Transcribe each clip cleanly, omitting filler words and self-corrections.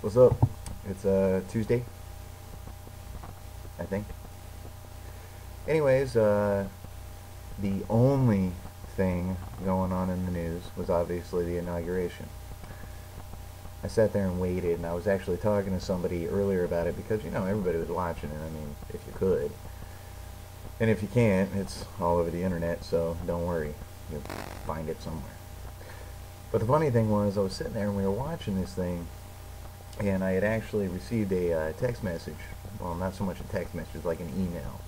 What's up? It's Tuesday, I think. Anyways, the only thing going on in the news was obviously the inauguration. I sat there and waited, and I was actually talking to somebody earlier about it because, everybody was watching it. I mean, if you could. And if you can't, it's all over the internet, so don't worry. You'll find it somewhere. But the funny thing was, I was sitting there and we were watching this thing, and I had actually received a text message. Well, not so much a text message, like an email.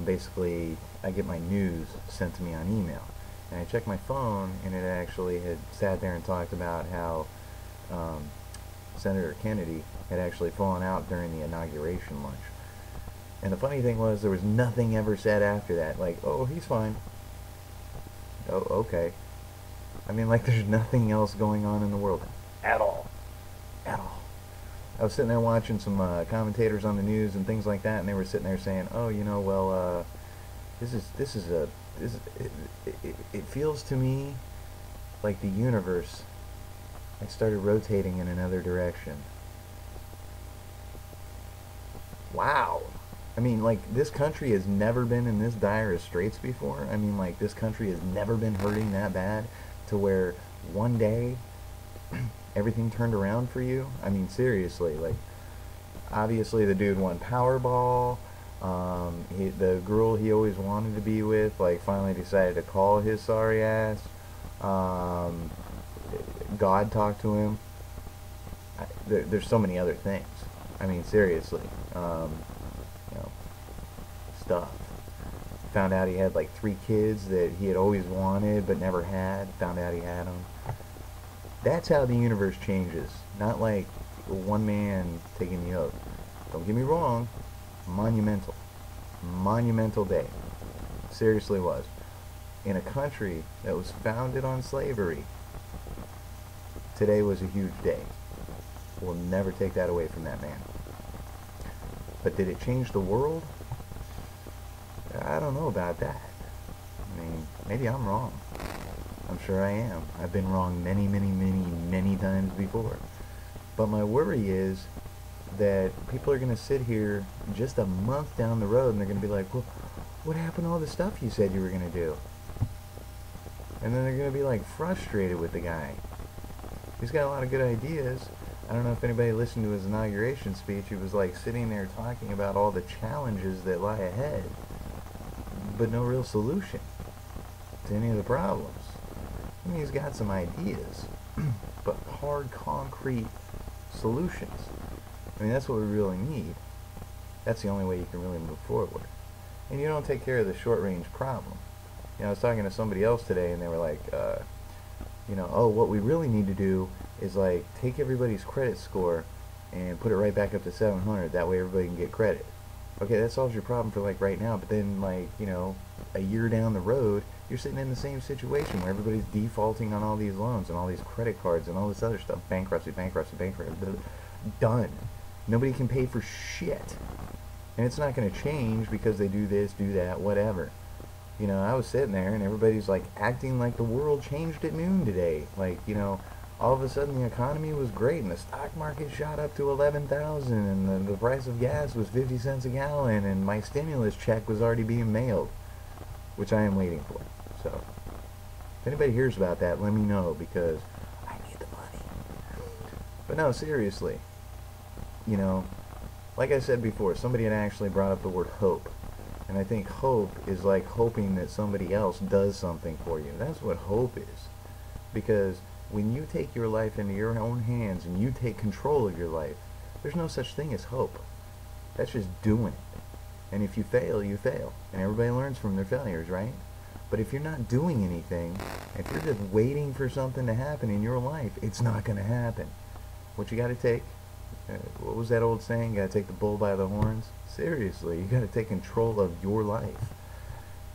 Basically, I get my news sent to me on email. And I checked my phone, and it actually had sat there and talked about how um, Senator Kennedy had actually fallen out during the inauguration lunch. And the funny thing was, there was nothing ever said after that. Like, oh, he's fine. Oh, okay. I mean, like, there's nothing else going on in the world at all. At all. I was sitting there watching some commentators on the news and things like that, and they were sitting there saying, "Oh, it feels to me like the universe has started rotating in another direction." Wow. I mean, like, this country has never been in this dire of straits before. I mean, like, this country has never been hurting that bad to where one day everything turned around for you. I mean, seriously, like, obviously the dude won Powerball. The girl he always wanted to be with, like, finally decided to call his sorry ass. Um, God talked to him. There's so many other things. I mean, seriously, you know, stuff. Found out he had like 3 kids that he had always wanted but never had. Found out he had them. That's how the universe changes. Not like one man taking the oath. Don't get me wrong. Monumental. Monumental day. Seriously was. In a country that was founded on slavery, today was a huge day. We'll never take that away from that man. But did it change the world? I don't know about that. I mean, maybe I'm wrong. I'm sure I am. I've been wrong many, many, many, many times before. But my worry is that people are going to sit here just a month down the road and they're going to be like, well, what happened to all the stuff you said you were going to do? And then they're going to be like frustrated with the guy. He's got a lot of good ideas. I don't know if anybody listened to his inauguration speech. He was like sitting there talking about all the challenges that lie ahead, but no real solution to any of the problems. I mean, he's got some ideas, but hard, concrete solutions. I mean, that's what we really need. That's the only way you can really move forward. And you don't take care of the short-range problem. I was talking to somebody else today, and they were like, oh, what we really need to do is like take everybody's credit score and put it right back up to 700. That way everybody can get credit. Okay, that solves your problem for like right now, but then like, a year down the road, you're sitting in the same situation where everybody's defaulting on all these loans and all these credit cards and all this other stuff. Bankruptcy, bankruptcy, bankruptcy. Done. Nobody can pay for shit. And it's not going to change because they do this, do that, whatever. I was sitting there and everybody's like acting like the world changed at noon today. Like, all of a sudden the economy was great and the stock market shot up to 11,000 and the price of gas was 50 cents a gallon and my stimulus check was already being mailed, which I am waiting for. So, if anybody hears about that, let me know because I need the money. But no, seriously, like I said before, somebody had actually brought up the word hope. And I think hope is like hoping that somebody else does something for you. That's what hope is. Because when you take your life into your own hands and you take control of your life, there's no such thing as hope. That's just doing it. And if you fail, you fail. And everybody learns from their failures, right? But if you're not doing anything, if you're just waiting for something to happen in your life, it's not going to happen. What you got to take, what was that old saying? You got to take the bull by the horns? Seriously, you got to take control of your life.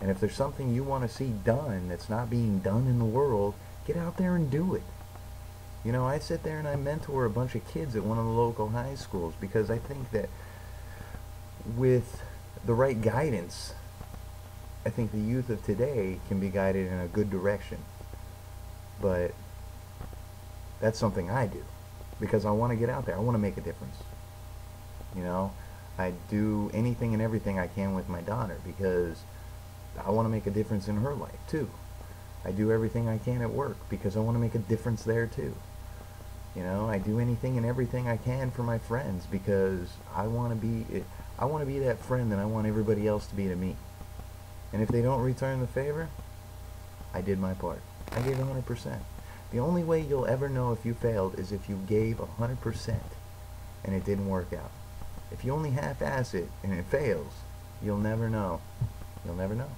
And if there's something you want to see done that's not being done in the world, get out there and do it. I sit there and I mentor a bunch of kids at one of the local high schools because I think that with the right guidance, I think the youth of today can be guided in a good direction. But that's something I do. because I want to get out there. I want to make a difference. You know, I do anything and everything I can with my daughter because I want to make a difference in her life too. I do everything I can at work because I want to make a difference there too. You know, I do anything and everything I can for my friends because I want to be that friend that I want everybody else to be to me. And if they don't return the favor, I did my part. I gave 100%. The only way you'll ever know if you failed is if you gave 100% and it didn't work out. If you only half-ass it and it fails, you'll never know. You'll never know.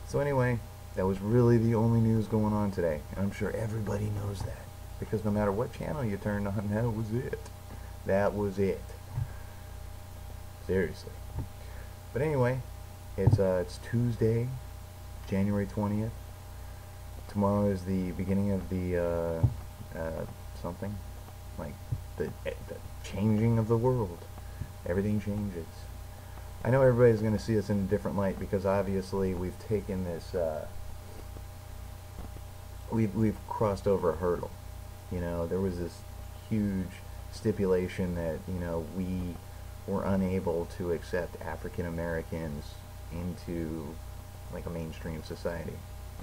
So anyway, that was really the only news going on today. And I'm sure everybody knows that. Because no matter what channel you turned on, that was it. That was it. Seriously. But anyway, it's Tuesday, January 20th. Tomorrow is the beginning of the something like the changing of the world. Everything changes. I know everybody's going to see us in a different light because obviously we've taken this we've crossed over a hurdle. You know, there was this huge stipulation that, you know, we were unable to accept African Americans into like a mainstream society.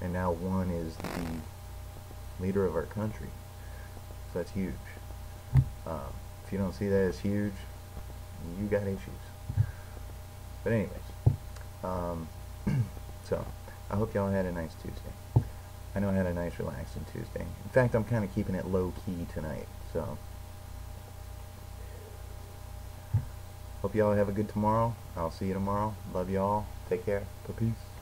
And now one is the leader of our country. So that's huge. If you don't see that as huge, you got issues. But anyways, so I hope y'all had a nice Tuesday. I know I had a nice relaxing Tuesday. In fact, I'm kind of keeping it low-key tonight, so hope y'all have a good tomorrow. I'll see you tomorrow. Love y'all. Take care. Peace.